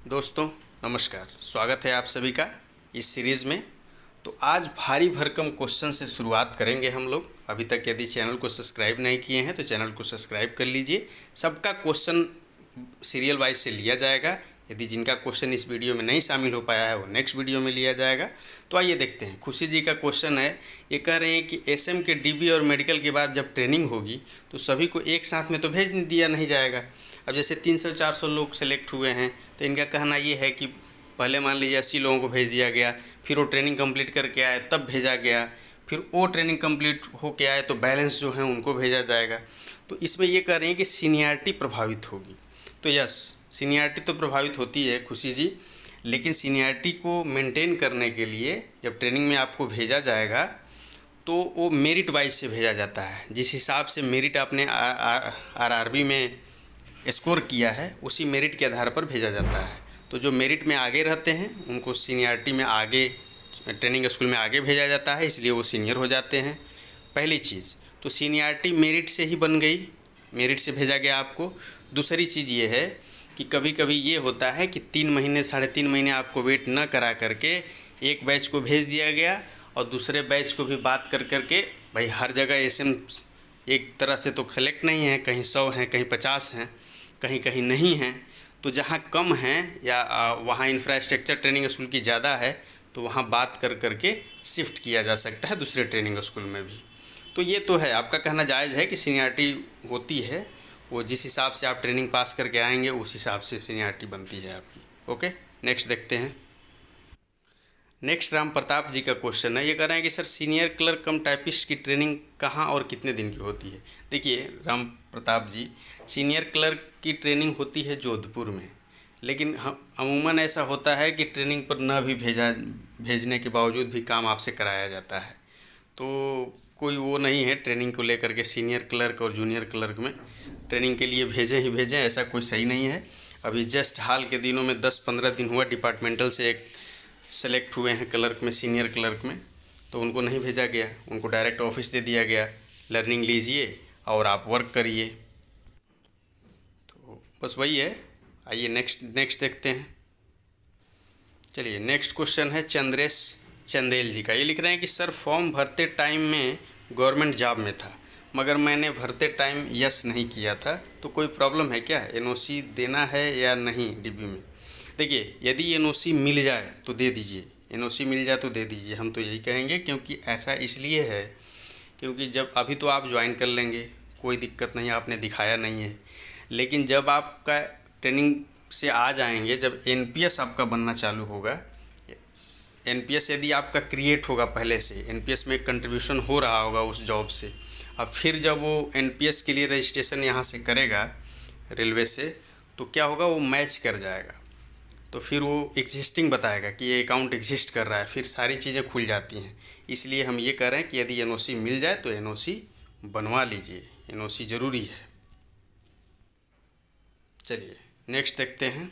दोस्तों नमस्कार, स्वागत है आप सभी का इस सीरीज़ में। तो आज भारी भरकम क्वेश्चन से शुरुआत करेंगे हम लोग। अभी तक यदि चैनल को सब्सक्राइब नहीं किए हैं तो चैनल को सब्सक्राइब कर लीजिए। सबका क्वेश्चन सीरियल वाइज से लिया जाएगा। यदि जिनका क्वेश्चन इस वीडियो में नहीं शामिल हो पाया है वो नेक्स्ट वीडियो में लिया जाएगा। तो आइए देखते हैं। खुशी जी का क्वेश्चन है, ये कह रहे हैं कि एसएम के डीबी और मेडिकल के बाद जब ट्रेनिंग होगी तो सभी को एक साथ में तो भेज दिया नहीं जाएगा। अब जैसे 300-400 लोग सेलेक्ट हुए हैं तो इनका कहना ये है कि पहले मान लीजिए 80 लोगों को भेज दिया गया, फिर वो ट्रेनिंग कंप्लीट करके आए तब भेजा गया, फिर वो ट्रेनिंग कंप्लीट होके आए तो बैलेंस जो है उनको भेजा जाएगा। तो इसमें ये कह रहे हैं कि सीनियरिटी प्रभावित होगी। तो यस, सीनियरिटी तो प्रभावित होती है खुशी जी, लेकिन सीनियरिटी को मेंटेन करने के लिए जब ट्रेनिंग में आपको भेजा जाएगा तो वो मेरिट वाइज से भेजा जाता है। जिस हिसाब से मेरिट आपने आरआरबी में स्कोर किया है उसी मेरिट के आधार पर भेजा जाता है। तो जो मेरिट में आगे रहते हैं उनको सीनियरिटी में आगे ट्रेनिंग स्कूल में आगे भेजा जाता है, इसलिए वो सीनियर हो जाते हैं। पहली चीज़ तो सीनियरिटी मेरिट से ही बन गई, मेरिट से भेजा गया आपको। दूसरी चीज़ ये है कि कभी कभी ये होता है कि 3 महीने 3.5 महीने आपको वेट न करा करके एक बैच को भेज दिया गया और दूसरे बैच को भी बात कर करके, भाई हर जगह एसएम एक तरह से तो कलेक्ट नहीं है, कहीं 100 हैं, कहीं 50 हैं, कहीं कहीं नहीं हैं। तो जहाँ कम हैं या वहाँ इंफ्रास्ट्रक्चर ट्रेनिंग स्कूल की ज़्यादा है तो वहाँ बात कर करके शिफ्ट किया जा सकता है दूसरे ट्रेनिंग स्कूल में भी। तो ये तो है, आपका कहना जायज़ है कि सीनियरिटी होती है, वो जिस हिसाब से आप ट्रेनिंग पास करके आएंगे उस हिसाब से सीनियरिटी बनती है आपकी। ओके, नेक्स्ट देखते हैं। नेक्स्ट राम प्रताप जी का क्वेश्चन है, ये कह रहे हैं कि सर सीनियर क्लर्क कम टाइपिस्ट की ट्रेनिंग कहाँ और कितने दिन की होती है। देखिए राम प्रताप जी, सीनियर क्लर्क की ट्रेनिंग होती है जोधपुर में, लेकिन अमूमन ऐसा होता है कि ट्रेनिंग पर न भी भेजने के बावजूद भी काम आपसे कराया जाता है। तो कोई वो नहीं है ट्रेनिंग को लेकर के सीनियर क्लर्क और जूनियर क्लर्क में ट्रेनिंग के लिए भेजें ही भेजें, ऐसा कोई सही नहीं है। अभी जस्ट हाल के दिनों में 10-15 दिन हुआ डिपार्टमेंटल से एक सेलेक्ट हुए हैं क्लर्क में, सीनियर क्लर्क में, तो उनको नहीं भेजा गया, उनको डायरेक्ट ऑफिस दे दिया गया, लर्निंग लीजिए और आप वर्क करिए। तो बस वही है। आइए नेक्स्ट देखते हैं। चलिए नेक्स्ट क्वेश्चन है चंद्रेश चंदेल जी का। ये लिख रहे हैं कि सर फॉर्म भरते टाइम में गवर्नमेंट जॉब में था मगर मैंने भरते टाइम यस नहीं किया था, तो कोई प्रॉब्लम है क्या? एनओसी देना है या नहीं डीबी में? देखिए, यदि एनओसी मिल जाए तो दे दीजिए, एनओसी मिल जाए तो दे दीजिए, हम तो यही कहेंगे। क्योंकि ऐसा इसलिए है क्योंकि जब अभी तो आप ज्वाइन कर लेंगे, कोई दिक्कत नहीं, आपने दिखाया नहीं है, लेकिन जब आपका ट्रेनिंग से आ जाएंगे, जब एनपीएस आपका बनना चालू होगा, एनपीएस यदि आपका क्रिएट होगा पहले से, एनपीएस में कंट्रीब्यूशन हो रहा होगा उस जॉब से, अब फिर जब वो एनपीएस के लिए रजिस्ट्रेशन यहाँ से करेगा रेलवे से, तो क्या होगा, वो मैच कर जाएगा, तो फिर वो एग्जिस्टिंग बताएगा कि ये अकाउंट एग्जिस्ट कर रहा है, फिर सारी चीज़ें खुल जाती हैं। इसलिए हम ये कह रहे हैं कि यदि एनओसी मिल जाए तो एनओसी बनवा लीजिए, एनओसी ज़रूरी है। चलिए नेक्स्ट देखते हैं।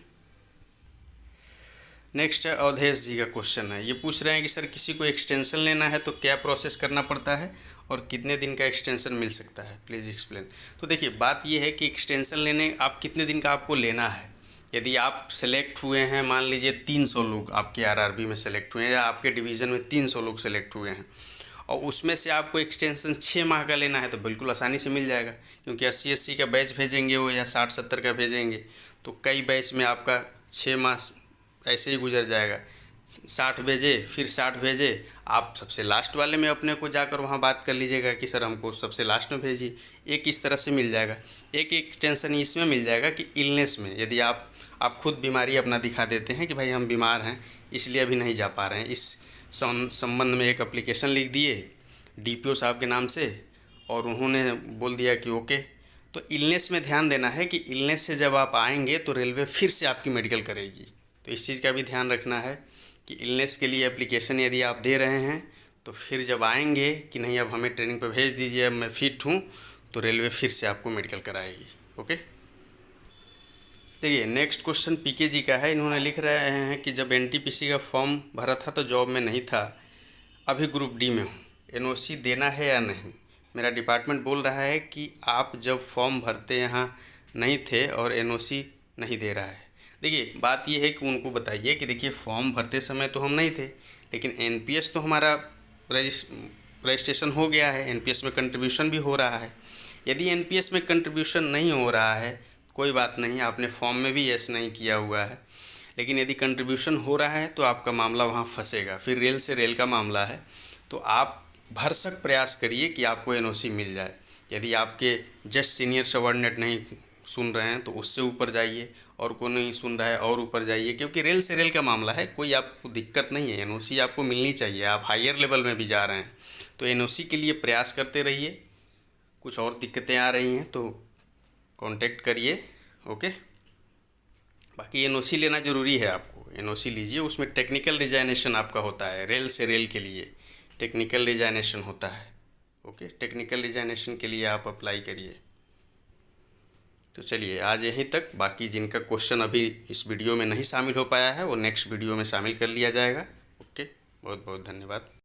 नेक्स्ट है अवधेश जी का क्वेश्चन है, ये पूछ रहे हैं कि सर किसी को एक्सटेंशन लेना है तो क्या प्रोसेस करना पड़ता है और कितने दिन का एक्सटेंशन मिल सकता है, प्लीज़ एक्सप्लेन। तो देखिए, बात ये है कि एक्सटेंशन लेने आप कितने दिन का आपको लेना है। यदि आप सेलेक्ट हुए हैं, मान लीजिए 300 लोग आपके आरआरबी में सेलेक्ट हुए हैं या आपके डिवीज़न में 300 लोग सेलेक्ट हुए हैं और उसमें से आपको एक्सटेंशन 6 माह का लेना है तो बिल्कुल आसानी से मिल जाएगा। क्योंकि 80-80 का बैच भेजेंगे वो या 60-70 का भेजेंगे तो कई बैच में आपका 6 माह ऐसे ही गुजर जाएगा। 60 भेजे, फिर 60 भेजे, आप सबसे लास्ट वाले में अपने को जाकर वहाँ बात कर लीजिएगा कि सर हमको सबसे लास्ट में भेजिए। एक इस तरह से मिल जाएगा। एक एक्सटेंशन इसमें मिल जाएगा कि इलनेस में, यदि आप खुद बीमारी अपना दिखा देते हैं कि भाई हम बीमार हैं इसलिए अभी नहीं जा पा रहे हैं, इस संबंध में एक एप्लीकेशन लिख दिए डीपीओ साहब के नाम से और उन्होंने बोल दिया कि ओके। तो इलनेस में ध्यान देना है कि इलनेस से जब आप आएंगे तो रेलवे फिर से आपकी मेडिकल करेगी, तो इस चीज़ का भी ध्यान रखना है कि इलनेस के लिए एप्लीकेशन यदि आप दे रहे हैं तो फिर जब आएंगे कि नहीं अब हमें ट्रेनिंग पर भेज दीजिए, अब मैं फिट हूँ, तो रेलवे फिर से आपको मेडिकल कराएगी। ओके, देखिए नेक्स्ट क्वेश्चन पीके जी का है। इन्होंने लिख रहे हैं कि जब एनटीपीसी का फॉर्म भरा था तो जॉब में नहीं था, अभी ग्रुप डी में हूँ, एनओसी देना है या नहीं? मेरा डिपार्टमेंट बोल रहा है कि आप जब फॉर्म भरते यहाँ नहीं थे और एनओसी नहीं दे रहा है। देखिए बात ये है कि उनको बताइए कि देखिए फॉर्म भरते समय तो हम नहीं थे, लेकिन एनपीएस तो हमारा रजिस्ट्रेशन हो गया है, एनपीएस में कंट्रीब्यूशन भी हो रहा है। यदि एनपीएस में कंट्रीब्यूशन नहीं हो रहा है कोई बात नहीं, आपने फॉर्म में भी यस नहीं किया हुआ है, लेकिन यदि कंट्रीब्यूशन हो रहा है तो आपका मामला वहाँ फंसेगा, फिर रेल से रेल का मामला है। तो आप भरसक प्रयास करिए कि आपको एनओसी मिल जाए। यदि आपके जस्ट सीनियर सबऑर्डिनेट नहीं सुन रहे हैं तो उससे ऊपर जाइए, और कोई नहीं सुन रहा है और ऊपर जाइए, क्योंकि रेल से रेल का मामला है, कोई आपको दिक्कत नहीं है, एनओसी आपको मिलनी चाहिए। आप हायर लेवल में भी जा रहे हैं तो एनओसी के लिए प्रयास करते रहिए। कुछ और दिक्कतें आ रही हैं तो कांटेक्ट करिए। ओके, बाकी एनओसी लेना ज़रूरी है, आपको एनओसी लीजिए। उसमें टेक्निकल रिजाइनेशन आपका होता है, रेल से रेल के लिए टेक्निकल रिजाइनेशन होता है। ओके, टेक्निकल रिजाइनेशन के लिए आप अप्लाई करिए। तो चलिए आज यहीं तक, बाकी जिनका क्वेश्चन अभी इस वीडियो में नहीं शामिल हो पाया है वो नेक्स्ट वीडियो में शामिल कर लिया जाएगा। ओके, बहुत बहुत धन्यवाद।